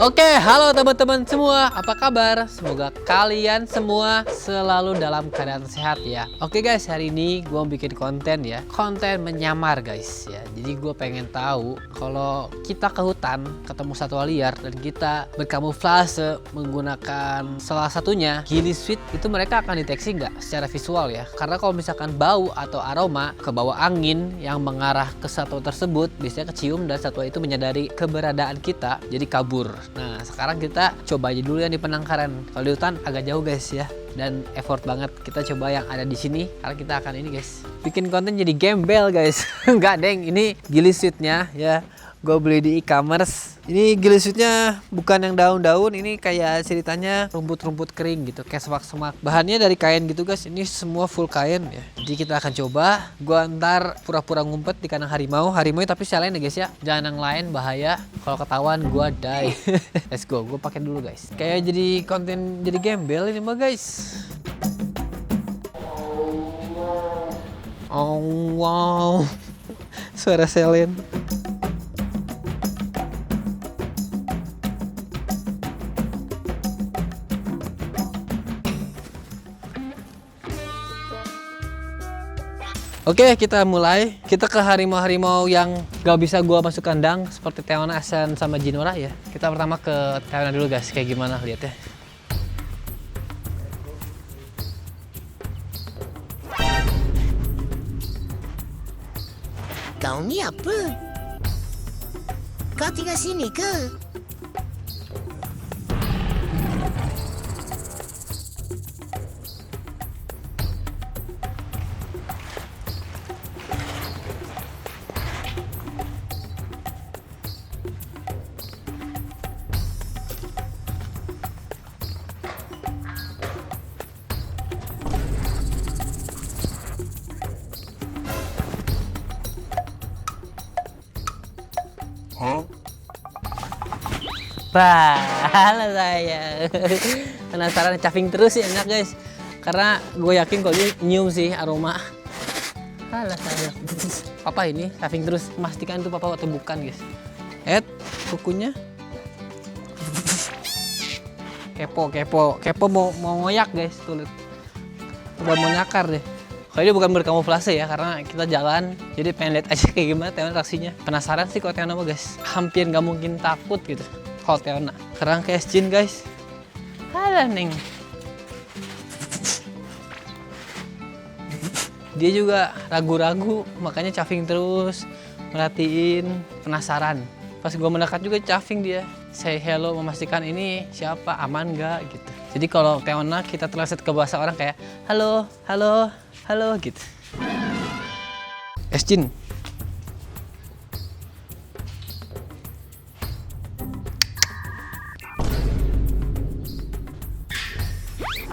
Oke, halo teman-teman semua, apa kabar? Semoga kalian semua selalu dalam keadaan sehat ya. Oke guys, hari ini gue bikin konten ya, konten menyamar guys ya. Jadi gue pengen tahu kalau kita ke hutan ketemu satwa liar dan kita berkamuflase menggunakan salah satunya ghillie suit, itu mereka akan deteksi nggak secara visual ya? Karena kalau misalkan bau atau aroma ke bawah angin yang mengarah ke satwa tersebut, biasanya kecium dan satwa itu menyadari keberadaan kita, jadi kabur. Nah, sekarang kita coba aja dulu yang di penangkaran. Kalau di hutan agak jauh guys ya, dan effort banget. Kita coba yang ada di sini karena kita akan ini guys, bikin konten jadi gembel guys. Enggak deng, ini ghillie suitnya ya. Gue beli di e-commerce. Ini ghillie suitnya bukan yang daun-daun, ini kayak ceritanya rumput-rumput kering gitu, kayak semak-semak. Bahannya dari kain gitu guys, ini semua full kain ya. Jadi kita akan coba. Gue ntar pura-pura ngumpet di kandang harimau tapi sialain ya guys ya. Jangan yang lain bahaya. Kalau ketahuan gue die. Let's go, gue pakai dulu guys. Kayak jadi konten jadi gembel ini mah guys. Oh wow, suara selen. Oke, kita mulai. Kita ke harimau-harimau yang gak bisa gua masuk kandang seperti Teona, Asan, sama Jinora ya. Kita pertama ke Teona dulu guys, kayak gimana lihat ya. Kau ni apa? Kau tinggal sini ke? Halo saya. Penasaran, caving terus sih enak guys. Karena gue yakin kalau dia nyium sih aroma. Halo saya. Papa ini caving terus, memastikan itu papa atau bukan guys. Kukunya. Kepo mau ngoyak guys tuh. Udah mau nyakar deh. Kalau dia bukan berkamuflase ya, karena kita jalan, jadi pengen lihat aja kayak gimana Teona reaksinya. Penasaran sih kalau Teona mah guys. Hampir nggak mungkin takut gitu. Kalau Teona kerangka Jin guys. Halah neng. Dia juga ragu-ragu, makanya caving terus, merhatiin, penasaran. Pas gue mendekat juga caving dia. Say hello, memastikan ini siapa, aman nggak gitu. Jadi kalau Teona kita translate ke bahasa orang kayak halo, halo, halo gitu. Jin.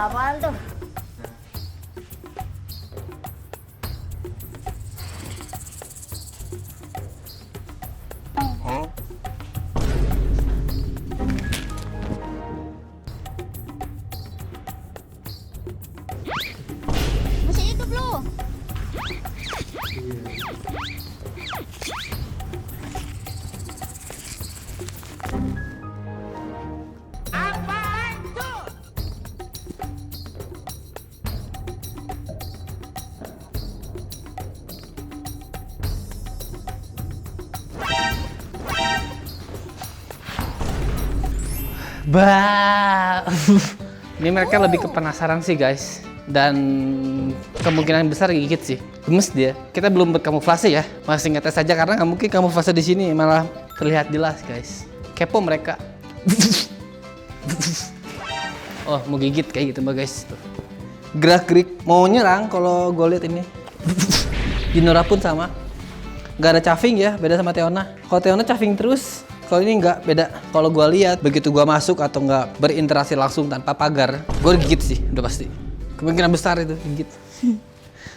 Apaan tuh? Masih hidup lu? Bah. Ini mereka lebih ke penasaran sih guys. Dan kemungkinan besar gigit sih. Gemes dia. Kita belum berkamuflase ya. Masih ngetes saja karena nggak mungkin kamuflase di sini malah terlihat jelas guys. Kepo mereka. Oh, mau gigit kayak gitu mbak guys. Gerak-gerik mau nyerang kalau gue lihat ini. Jinora pun sama. Gak ada caving ya, beda sama Teona. Kalau Teona caving terus. Kalau ini nggak, beda. Kalau gue lihat begitu gue masuk atau nggak berinteraksi langsung tanpa pagar, gue gigit sih, udah pasti. Kemungkinan besar itu gigit.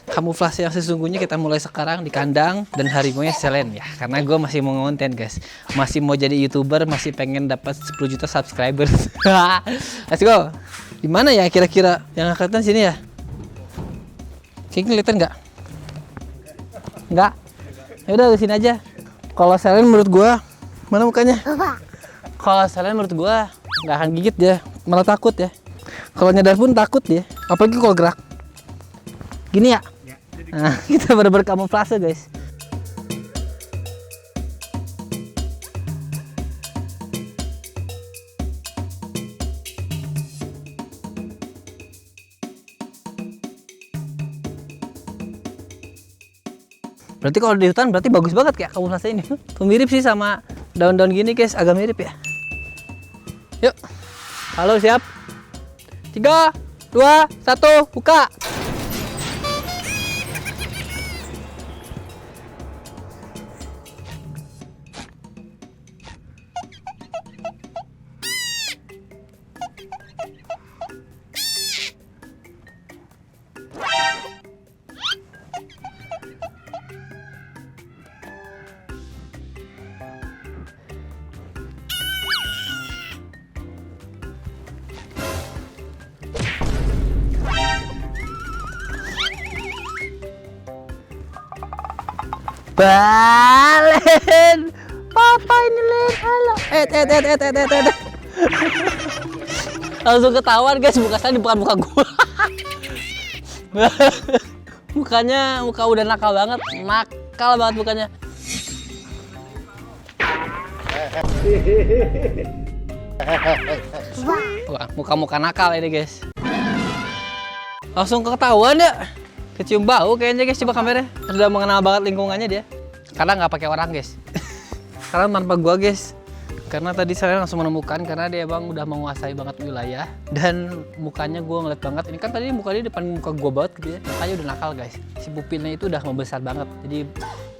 Kamuflase yang sesungguhnya kita mulai sekarang di kandang dan harimaunya Selen ya. Karena gue masih mau ngonten guys. Masih mau jadi YouTuber, masih pengen dapat 10 juta subscribers. Let's go. Di mana ya kira-kira yang kelihatan sini ya? Kayaknya kelihatan nggak? Nggak? Ya udah ke sini aja. Kalau Selen menurut gue, mana mukanya? Kalau Selen menurut gue nggak akan gigit dia, malah takut ya. Kalau nyadar pun takut ya, apalagi kalau gerak. Gini ya? Nah, kita bener-bener kamuflase guys. Berarti kalau di hutan berarti bagus banget kayak kamuflase ini. Tuh mirip sih sama daun-daun gini guys, agak mirip ya. Yuk. Halo, siap? 3, 2, 1, buka. Balen, papa ini Len, halo. Langsung ketahuan guys, muka saya bukan muka gua. Muka udah nakal banget mukanya. Wah, muka nakal ini guys. Langsung ketahuan ya. Kecium bau kayaknya guys, coba kameranya. Sudah mengenal banget lingkungannya dia. Karena nggak pakai orang guys. Karena tanpa gua guys. Karena tadi saya langsung menemukan karena dia bang udah menguasai banget wilayah dan mukanya gua ngeliat banget. Ini kan tadi mukanya depan muka gua banget gitu ya. Makanya udah nakal guys. Si pupilnya itu udah membesar banget. Jadi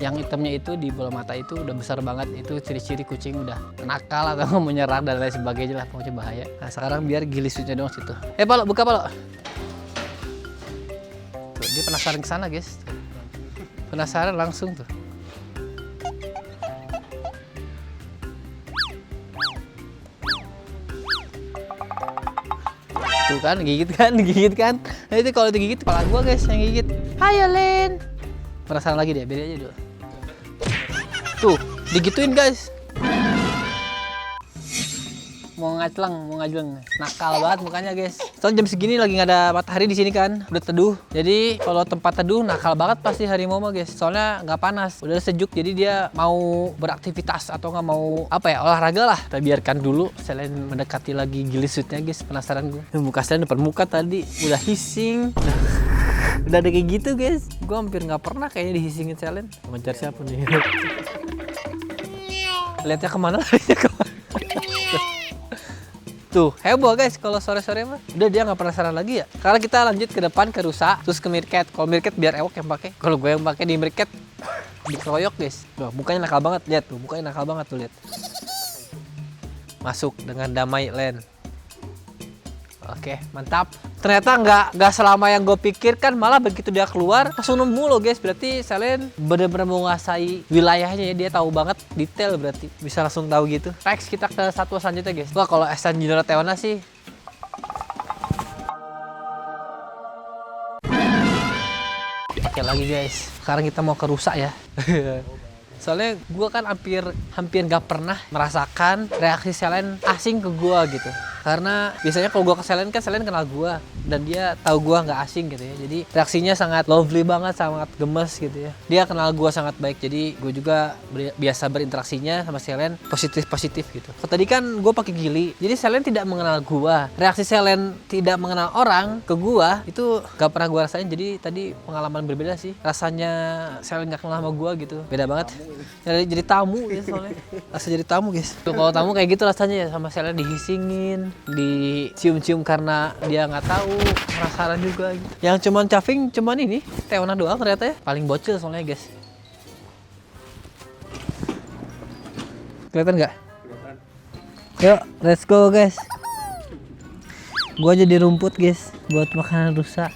yang hitamnya itu di bola mata itu udah besar banget. Itu ciri-ciri kucing udah nakal atau menyerang dan lain sebagainya lah, pokoknya bahaya. Nah sekarang biar gilisutnya dong situ. Palo, buka Palo. Dia penasaran ke sana guys, penasaran langsung tuh. Tuh kan, gigit kan. Nah itu kalau digigit kepala gua guys yang gigit. Hayo Len. Penasaran lagi deh, beda aja dulu. Tuh, digituin guys. Mau ngajleng, nakal banget mukanya guys. Soalnya jam segini lagi nggak ada matahari di sini kan, udah teduh. Jadi kalau tempat teduh nakal banget pasti harimau mah guys. Soalnya nggak panas, udah sejuk. Jadi dia mau beraktivitas atau nggak mau apa ya olahraga lah. Kita biarkan dulu. Selain mendekati lagi gilisutnya guys, penasaran gue. Muka saya depan muka tadi udah hissing. Udah ada kayak gitu guys. Gue hampir nggak pernah kayaknya dihisingin Selen. Mengejar siapa nih? Lihatnya kemana? Tuh, heboh guys kalau sore-sore mah. Udah dia nggak penasaran lagi ya. Sekarang kita lanjut ke depan ke rusa, terus ke meerkat. Kalau meerkat biar ewok yang pakai. Kalau gue yang pakai di meerkat dikeroyok guys. Tuh, mukanya nakal banget, lihat tuh. Mukanya nakal banget tuh, lihat. Masuk dengan damai Len. Oke, mantap. Ternyata nggak selama yang gue pikirkan, malah begitu dia keluar langsung nemu loh guys. Berarti Selen bener-bener menguasai wilayahnya ya, dia tahu banget detail berarti bisa langsung tahu gitu. Next kita ke satwa selanjutnya guys. Wah kalau Esan Junior Tewana sih oke lagi guys. Sekarang kita mau ke rusa ya. Soalnya gue kan hampir gak pernah merasakan reaksi Selen asing ke gue gitu. Karena biasanya kalau gue ke Selen kan Selen kenal gue dan dia tahu gue nggak asing gitu ya. Jadi reaksinya sangat lovely banget, sangat gemes gitu ya. Dia kenal gue sangat baik, jadi gue juga biasa berinteraksinya sama Selen positif gitu. Kalau tadi kan gue pakai gili, jadi Selen tidak mengenal gue. Reaksi Selen tidak mengenal orang ke gue itu gak pernah gue rasain. Jadi tadi pengalaman berbeda sih. Rasanya Selen gak kenal sama gue gitu, beda banget. Jadi tamu ya soalnya. Rasa jadi tamu guys. Kalau tamu kayak gitu rasanya ya, sama Selen dihisingin, dicium-cium karena dia nggak tahu, penasaran juga gitu. Yang cuman caving cuman ini Tewana doang ternyata ya, paling bocil soalnya guys. Kelihatan nggak? Yuk let's go guys. Gua jadi rumput guys buat makanan rusa.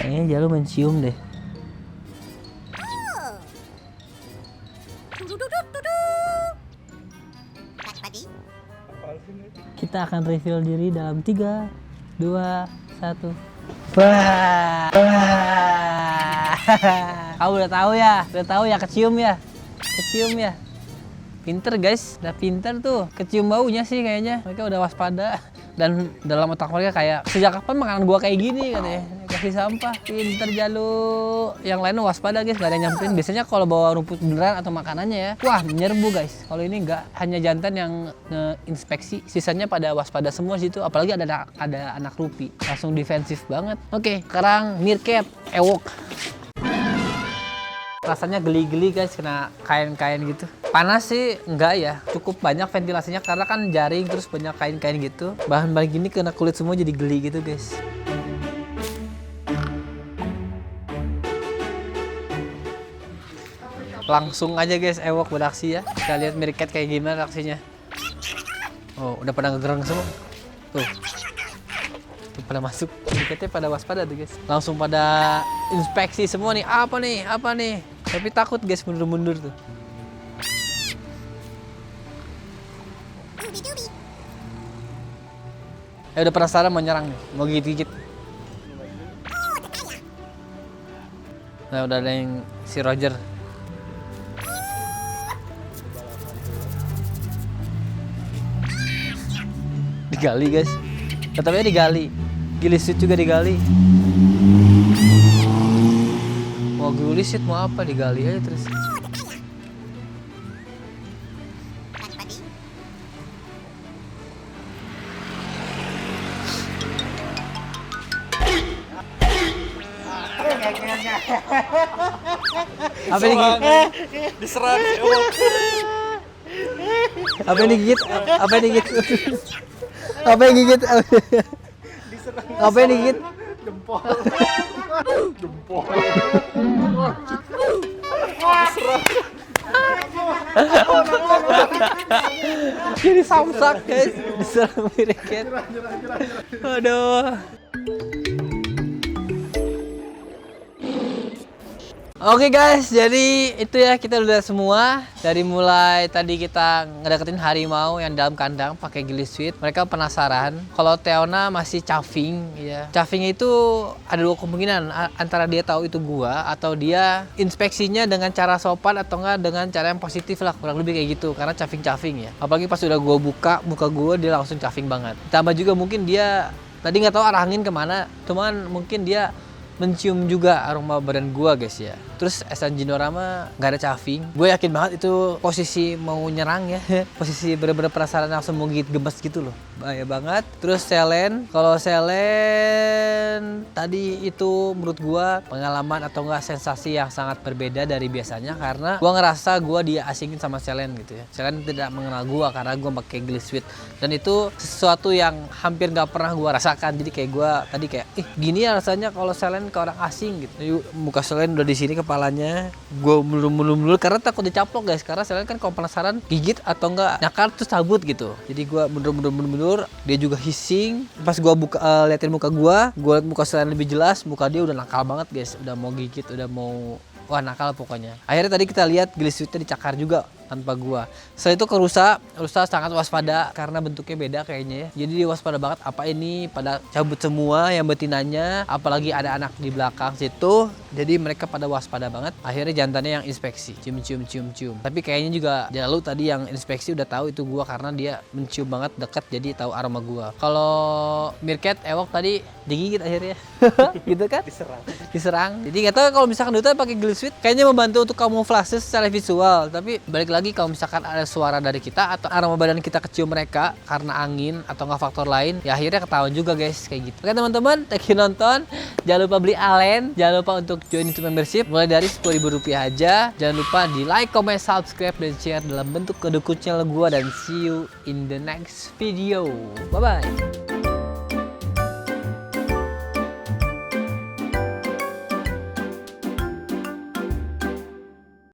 Kayaknya Jalu mencium deh. Kita akan reveal diri dalam 3, 2, 1. Wah. Kamu udah tahu ya, kecium ya. Pinter guys, udah pinter tuh. Kecium baunya sih kayaknya. Mereka udah waspada. Dan dalam otak mereka kayak, sejak kapan makanan gua kayak gini katanya. Kasih sampah. Pinter Jalu. Yang lain waspada guys, gak ada yang nyamperin. Biasanya kalau bawa rumput beneran atau makanannya ya, wah menyerbu guys. Kalau ini enggak, hanya jantan yang ngeinspeksi. Sisanya pada waspada semua situ. Apalagi ada anak rupi. Langsung defensif banget. Oke, sekarang meerkat ewok. Rasanya geli-geli guys, kena kain-kain gitu. Panas sih enggak ya, cukup banyak ventilasinya karena kan jaring terus banyak kain-kain gitu. Bahan-bahan gini kena kulit semua jadi geli gitu guys. Langsung aja guys ewok beraksi ya. Kita lihat meerkat kayak gimana aksinya. Oh, udah pada ngegereng semua. Tuh. Tuh pada masuk. Meerkatnya pada waspada tuh guys. Langsung pada inspeksi semua nih. Apa nih? Tapi takut guys, mundur-mundur tuh. Udah penasaran mau nyerang nih, mau gigit-gigit. Nah, udah ada yang si Roger. Digali guys. Tetapnya digali. Gilisit juga digali. Mau gilisit mau apa digali aja terus. Apa ini gigit? Diserang. Apa ini gigit? Apa ini gigit? Apa yang gigit? Apa yang gigit? Jempol. Jadi samsak guys, diserang meerkat. Aduh. Oke guys, jadi itu ya kita udah semua. Dari mulai tadi kita ngedeketin harimau yang dalam kandang pakai giliswit. Mereka penasaran. Kalau Teona masih caving, ya. Caving itu ada dua kemungkinan, antara dia tahu itu gua atau dia inspeksinya dengan cara sopan atau enggak dengan cara yang positif lah, kurang lebih kayak gitu. Karena caving ya. Apalagi pas udah gua buka muka gua, dia langsung caving banget. Tambah juga mungkin dia tadi nggak tahu arah angin kemana, cuman mungkin dia mencium juga aroma badan gua guys ya. Terus Esan Jinorama nggak ada caving. Gue yakin banget itu posisi mau nyerang ya. Posisi bener-bener penasaran langsung mau gigit gemes gitu loh. Bahaya banget. Terus Selen, kalau Selen tadi itu menurut gua pengalaman atau enggak sensasi yang sangat berbeda dari biasanya karena gua ngerasa gua diasingin sama Selen gitu ya. Selen tidak mengenal gua karena gua pakai giliswit dan itu sesuatu yang hampir nggak pernah gua rasakan. Jadi kayak gua tadi kayak gini ya rasanya kalau Selen ke orang asing gitu. Jadi, muka Selen udah di sini kepalanya, gue mulur karena takut dicaplok guys. Karena Selen kan kalau penasaran gigit atau enggak nyakar terus cabut gitu. Jadi gue mundur, dia juga hissing. Pas gue buka liatin muka gue liat muka Selen lebih jelas, muka dia udah nakal banget guys. Udah mau gigit, udah mau wah nakal pokoknya. Akhirnya tadi kita lihat giliswitnya dicakar juga tanpa gua. Setelah itu ke rusa sangat waspada karena bentuknya beda kayaknya ya. Jadi dia waspada banget, apa ini pada cabut semua yang betinanya, apalagi ada anak di belakang situ. Jadi mereka pada waspada banget. Akhirnya jantannya yang inspeksi, cium. Tapi kayaknya juga Jalu tadi yang inspeksi udah tahu itu gua karena dia mencium banget dekat jadi tahu aroma gua. Kalau meerkat ewok tadi digigit akhirnya. Gitu kan? Diserang. Jadi nggak tahu kalau misalkan Duta pakai giliswit kayaknya membantu untuk kamuflase secara visual, tapi balik lagi kalau misalkan ada suara dari kita atau aroma badan kita kecium mereka karena angin atau nggak faktor lain, ya akhirnya ketahuan juga guys kayak gitu. Oke teman-teman, thank you nonton. Jangan lupa beli Alen, jangan lupa untuk join YouTube membership mulai dari Rp10.000 aja. Jangan lupa di like, comment, subscribe dan share dalam bentuk kedukun channel gua dan see you in the next video. Bye bye.